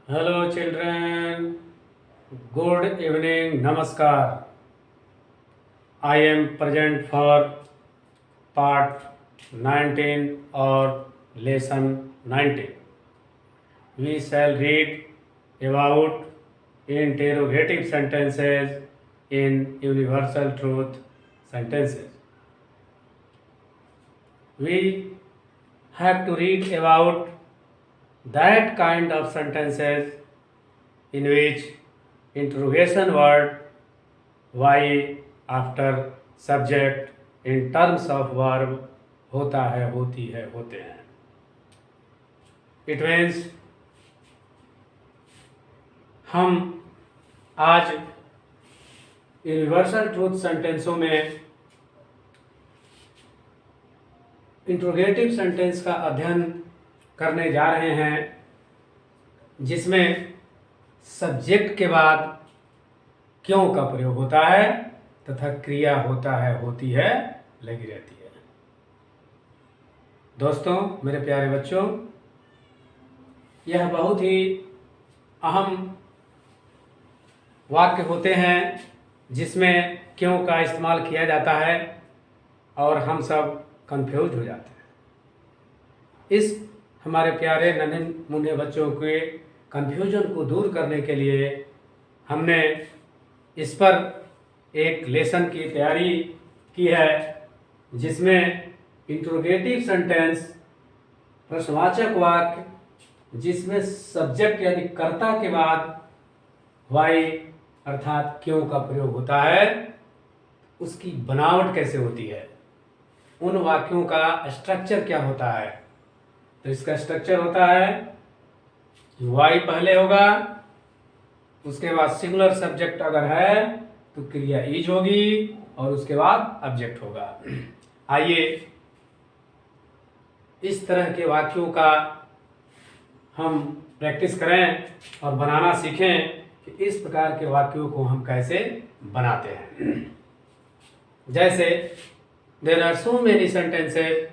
Hello children, good evening, namaskar. I am present for part 19 or lesson 19. We shall read about interrogative sentences in universal truth sentences. We have to read about that kind of sentences in which interrogation word why after subject in terms of verb होता है, होती है, होते हैं. It means हम आज universal truth सेंटेंसों में interrogative sentence का अध्ययन करने जा रहे हैं, जिसमें सब्जेक्ट के बाद क्यों का प्रयोग होता है तथा क्रिया होता है, होती है, लगी रहती है. दोस्तों, मेरे प्यारे बच्चों, यह बहुत ही अहम वाक्य होते हैं जिसमें क्यों का इस्तेमाल किया जाता है और हम सब कंफ्यूज हो जाते हैं. इस हमारे प्यारे नन्हे मुन्ने बच्चों के कंफ्यूजन को दूर करने के लिए हमने इस पर एक लेसन की तैयारी की है, जिसमें इंट्रोगेटिव सेंटेंस प्रश्नवाचक वाक्य जिसमें सब्जेक्ट यानी कर्ता के बाद वाई अर्थात क्यों का प्रयोग होता है, उसकी बनावट कैसे होती है, उन वाक्यों का स्ट्रक्चर क्या होता है. तो इसका स्ट्रक्चर होता है वाई पहले होगा, उसके बाद सिंगुलर सब्जेक्ट अगर है तो क्रिया इज होगी और उसके बाद ऑब्जेक्ट होगा. आइए इस तरह के वाक्यों का हम प्रैक्टिस करें और बनाना सीखें कि इस प्रकार के वाक्यों को हम कैसे बनाते हैं. जैसे there are so many sentences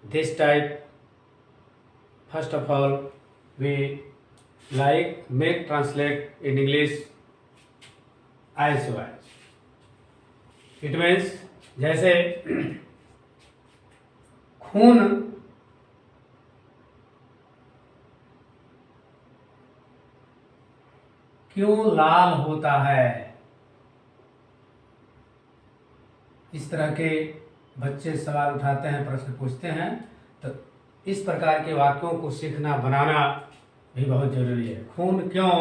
this type. First of all we like make translate in English as well. It means जैसे खून क्यों लाल होता है, इस तरह के बच्चे सवाल उठाते हैं, प्रश्न पूछते हैं. तो इस प्रकार के वाक्यों को सीखना बनाना भी बहुत जरूरी है. खून क्यों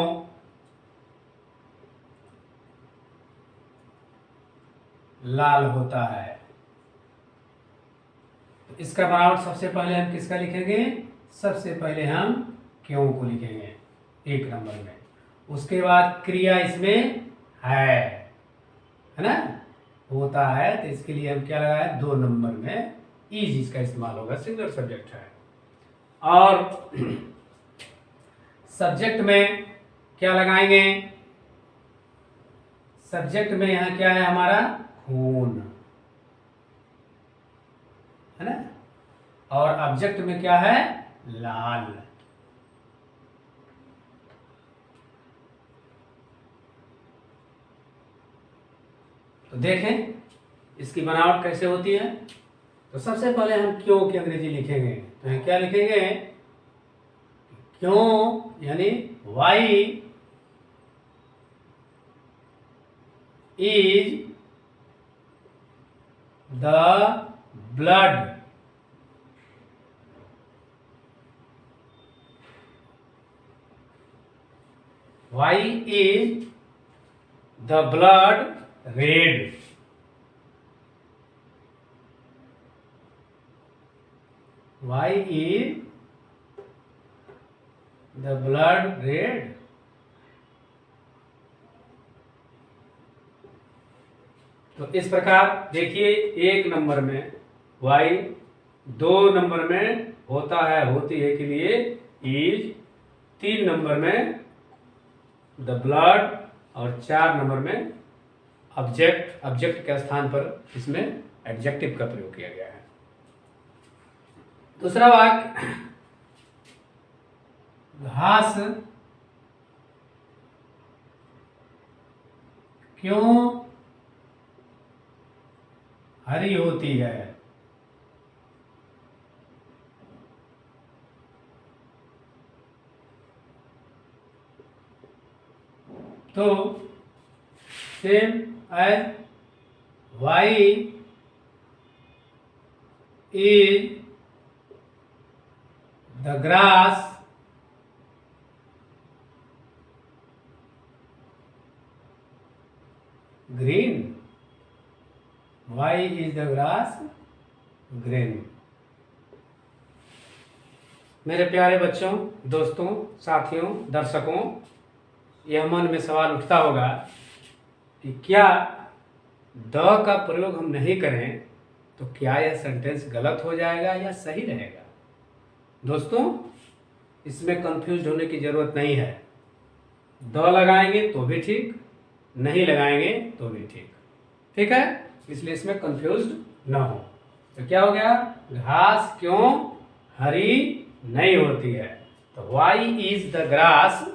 लाल होता है. तो इसका बनावट सबसे पहले हम किसका लिखेंगे, सबसे पहले हम क्यों को लिखेंगे 1 नंबर में. उसके बाद क्रिया इसमें है ना, होता है, तो इसके लिए हम क्या लगाए 2 नंबर में इज इसका इस्तेमाल होगा, सिंगुलर सब्जेक्ट है. और सब्जेक्ट में क्या लगाएंगे, सब्जेक्ट में यहाँ क्या है हमारा खून है ना, और ऑब्जेक्ट में क्या है लाल. तो देखें इसकी बनावट कैसे होती है. तो सबसे पहले हम क्यों की अंग्रेजी लिखेंगे. तो हम क्या लिखेंगे, क्यों यानी why is the blood why is the blood red. Why is the blood red. तो इस प्रकार देखिए 1 नंबर में वाई, 2 नंबर में होता है, होती है के लिए इज, 3 नंबर में द ब्लड और 4 नंबर में ऑब्जेक्ट. ऑब्जेक्ट के स्थान पर इसमें एडजेक्टिव का प्रयोग किया गया है. दूसरा वाक्य घास क्यों हरी होती है? तो same as why is the grass green? Why is the grass green. मेरे प्यारे बच्चों, दोस्तों, साथियों, दर्शकों, यह मन में सवाल उठता होगा कि क्या द का प्रयोग हम नहीं करें तो क्या यह सेंटेंस गलत हो जाएगा या सही रहेगा? दोस्तों, इसमें कंफ्यूज होने की ज़रूरत नहीं है। द लगाएंगे तो भी ठीक, नहीं लगाएंगे तो भी ठीक। ठीक है, इसलिए इसमें कंफ्यूज ना हो। तो क्या हो गया? घास क्यों हरी नहीं होती है? तो why is the grass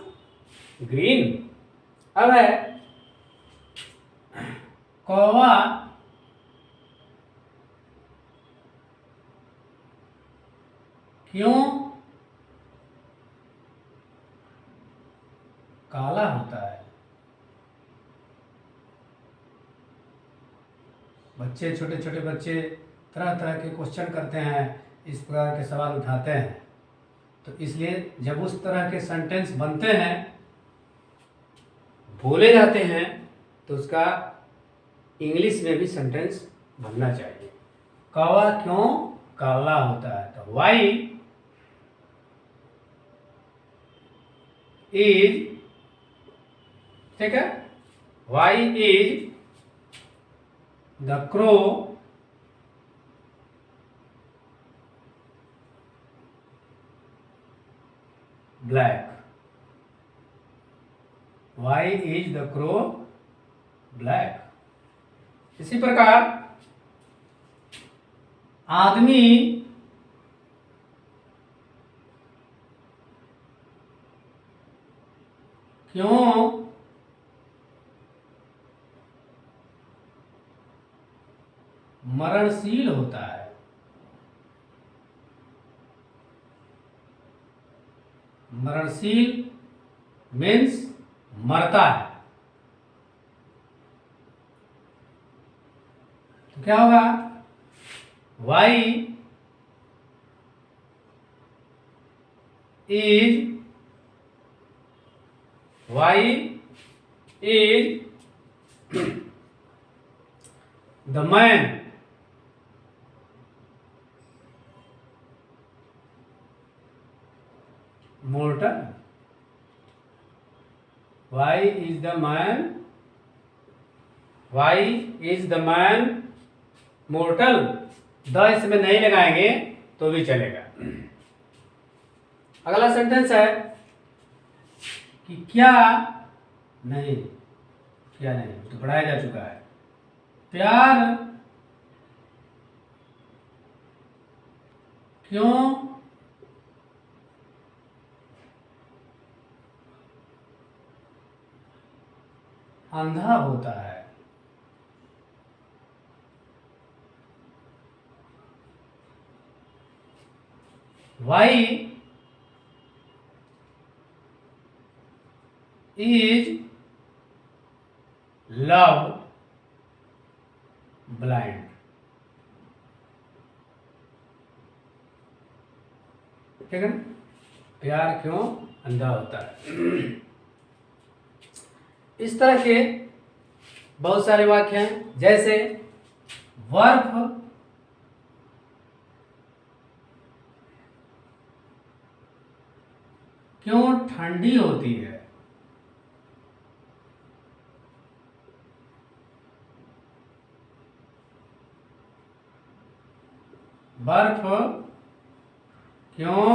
green. अब है कौवा क्यों काला होता है? बच्चे, छोटे छोटे बच्चे तरह तरह के क्वेश्चन करते हैं, इस प्रकार के सवाल उठाते हैं। तो इसलिए जब उस तरह के सेंटेंस बनते हैं, बोले जाते हैं, तो उसका इंग्लिश में भी सेंटेंस बनना चाहिए। कौवा क्यों काला होता है? तो वाई इज, ठीक है, why is the crow black? Why is the crow black. इसी प्रकार आदमी क्यों मरणशील होता है? मरणशील मीन्स मरता है। तो क्या होगा? Why is the man mortal? Why is the man mortal? The इसमें नहीं लगाएंगे तो भी चलेगा। अगला सेंटेंस है कि क्या नहीं तो पढ़ाया जा चुका है। प्यार क्यों अंधा होता है? Why is love blind? ठीक है ना? प्यार क्यों अंधा होता है? इस तरह के बहुत सारे वाक्य हैं, जैसे बर्फ क्यों ठंडी होती है? बर्फ क्यों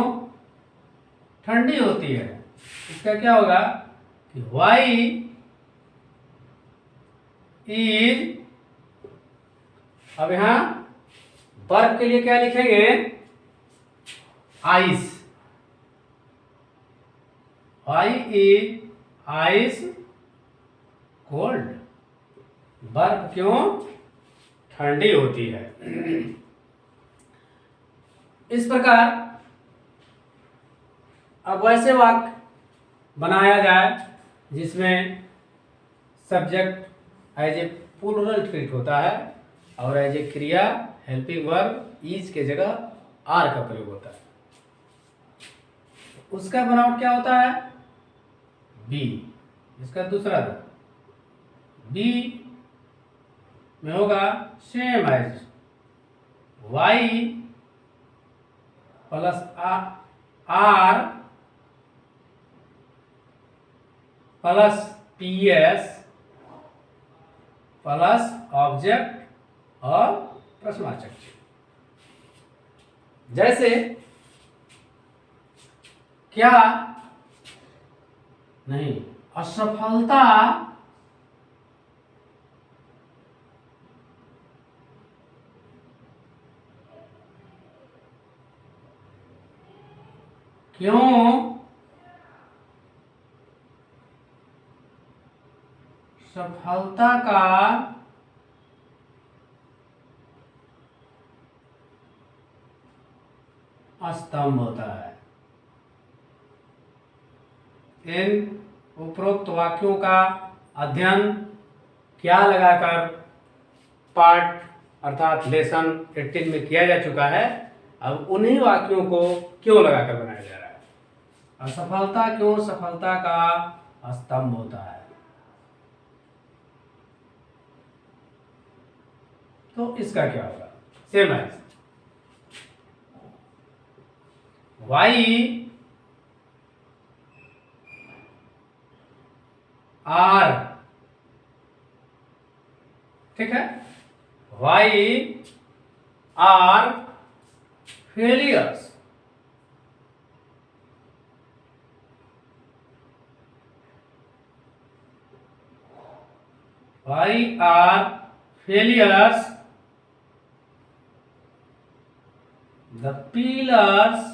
ठंडी होती है? इसका क्या होगा कि वाई इज, अब यहां बर्फ के लिए क्या लिखेंगे? Ice. Why is ice cold? बर्फ क्यों ठंडी होती है। इस प्रकार अब वैसे वाक्य बनाया जाए जिसमें subject as a plural treat होता है और एज ए क्रिया हेल्पिंग वर्ब इज के जगह आर का प्रयोग होता है। उसका बनावट क्या होता है, बी। इसका दूसरा बी में होगा same as why plus are plus P S plus object और प्रश्नवाचक। जैसे क्या नहीं, असफलता क्यों सफलता का स्तंभ होता है। इन उपरोक्त वाक्यों का अध्ययन क्या लगाकर पार्ट अर्थात लेसन 18 में किया जा चुका है। अब उन्हीं वाक्यों को क्यों लगाकर बनाया जा रहा है। असफलता क्यों सफलता का स्तंभ होता है। तो इसका क्या होगा, सेम है वाई आर, ठीक है, why are failures. Why are failures the pillars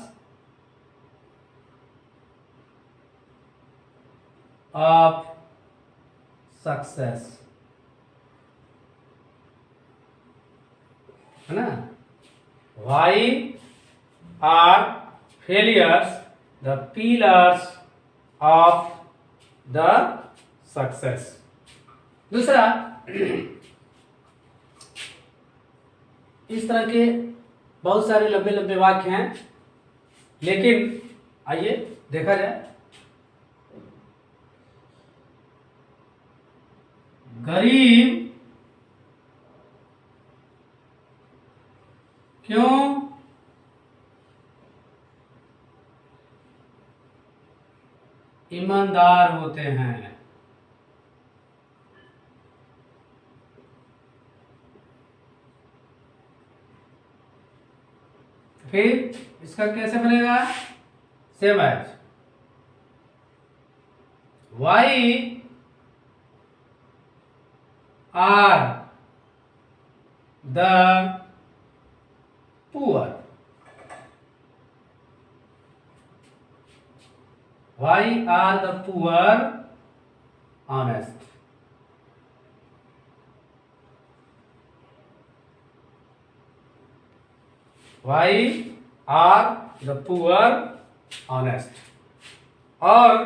of success, है ना। Why are failures the pillars of the success। दूसरा, इस तरह के बहुत सारे लंबे लंबे वाक्य हैं, लेकिन आइए देखा जाए। गरीब क्यों ईमानदार होते हैं। फिर इसका कैसे बनेगा, same as why are the poor. Why are the poor honest. Why are the poor honest। और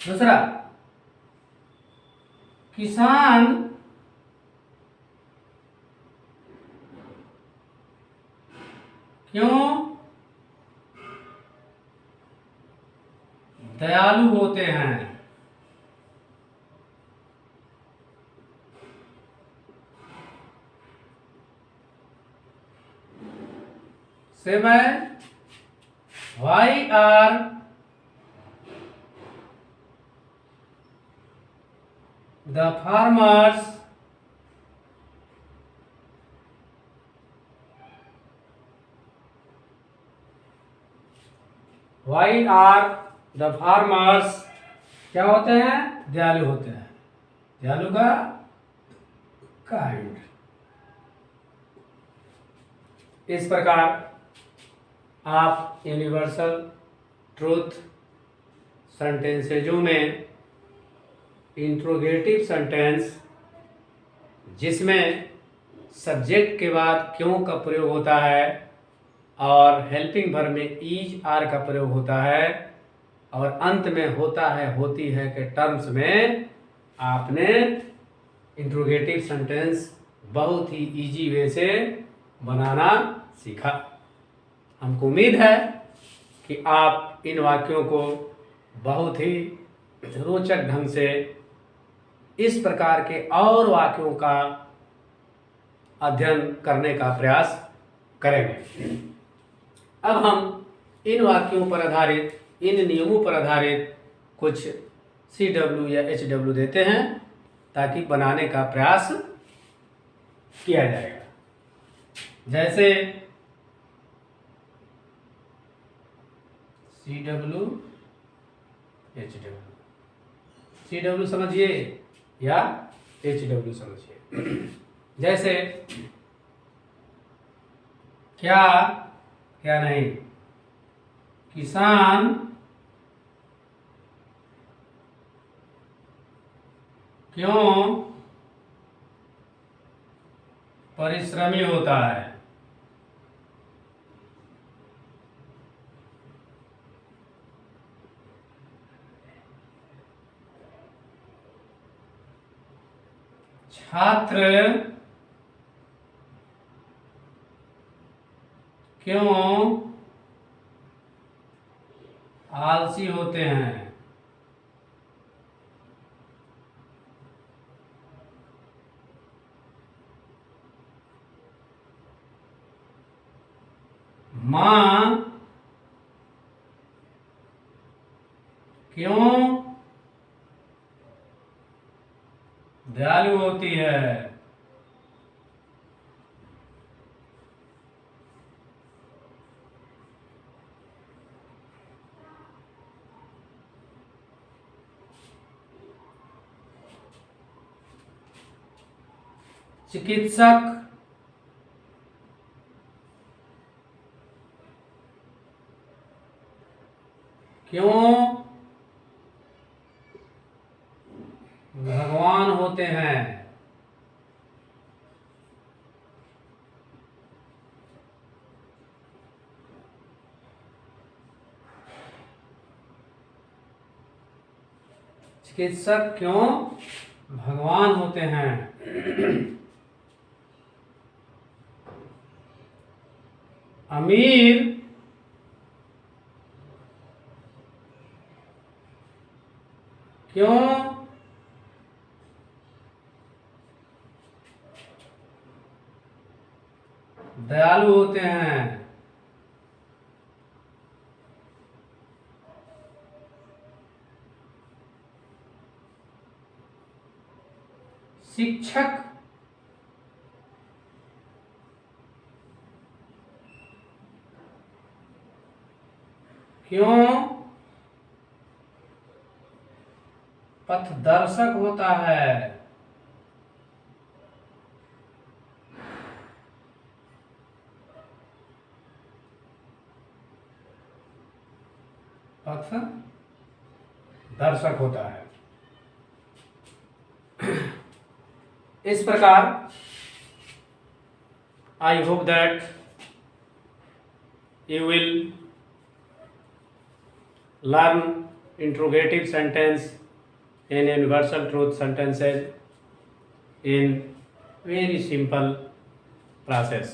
दूसरा, किसान क्यों दयालु होते हैं। सेम है, why are the farmers why are the farmers क्या होते हैं, दयालु होते हैं। दयालु का काइंड। इस प्रकार आप यूनिवर्सल ट्रूथ सेंटेंसेजों में इंट्रोगेटिव सेंटेंस जिसमें सब्जेक्ट के बाद क्यों का प्रयोग होता है और हेल्पिंग वर्ब में इज आर का प्रयोग होता है और अंत में होता है होती है के टर्म्स में आपने इंट्रोगेटिव सेंटेंस बहुत ही इजी वे से बनाना सीखा। हमको उम्मीद है कि आप इन वाक्यों को बहुत ही रोचक ढंग से इस प्रकार के और वाक्यों का अध्ययन करने का प्रयास करेंगे। अब हम इन वाक्यों पर आधारित, इन नियमों पर आधारित कुछ CW या HW देते हैं ताकि बनाने का प्रयास किया जाएगा। जैसे CW HW, CW समझिए या HW समझिए। जैसे क्या क्या नहीं, किसान क्यों परिश्रमी होता है। छात्र क्यों आलसी होते हैं। मां क्यों दयालु होती है। चिकित्सक क्यों भगवान होते हैं। चिकित्सक क्यों भगवान होते हैं। अमीर क्यों दयालु होते हैं। शिक्षक क्यों पथदर्शक होता है। पथ दर्शक होता है। इस प्रकार I hope that you will learn interrogative sentence and universal truth sentences in very simple process.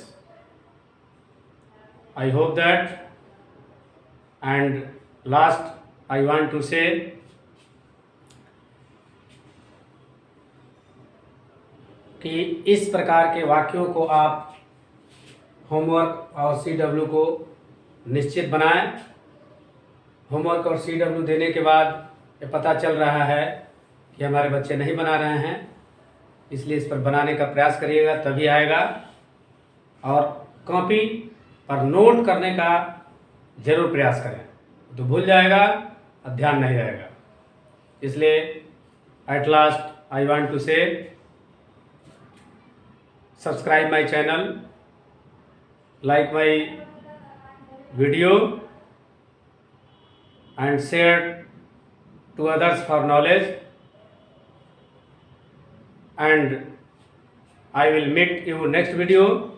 I hope that, and last I want to say कि इस प्रकार के वाक्यों को आप होमवर्क और CW को निश्चित बनाएं। होमवर्क और CW देने के बाद ये पता चल रहा है कि हमारे बच्चे नहीं बना रहे हैं, इसलिए इस पर बनाने का प्रयास करिएगा, तभी आएगा। और कॉपी पर नोट करने का जरूर प्रयास करें, तो भूल जाएगा और ध्यान नहीं रहेगा। इसलिए at last I want to say subscribe my channel, like my video and share to others for knowledge. and I will meet you next video.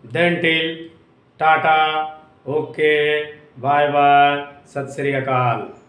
Then till Tata, okay, bye bye, Sat Sri Akal.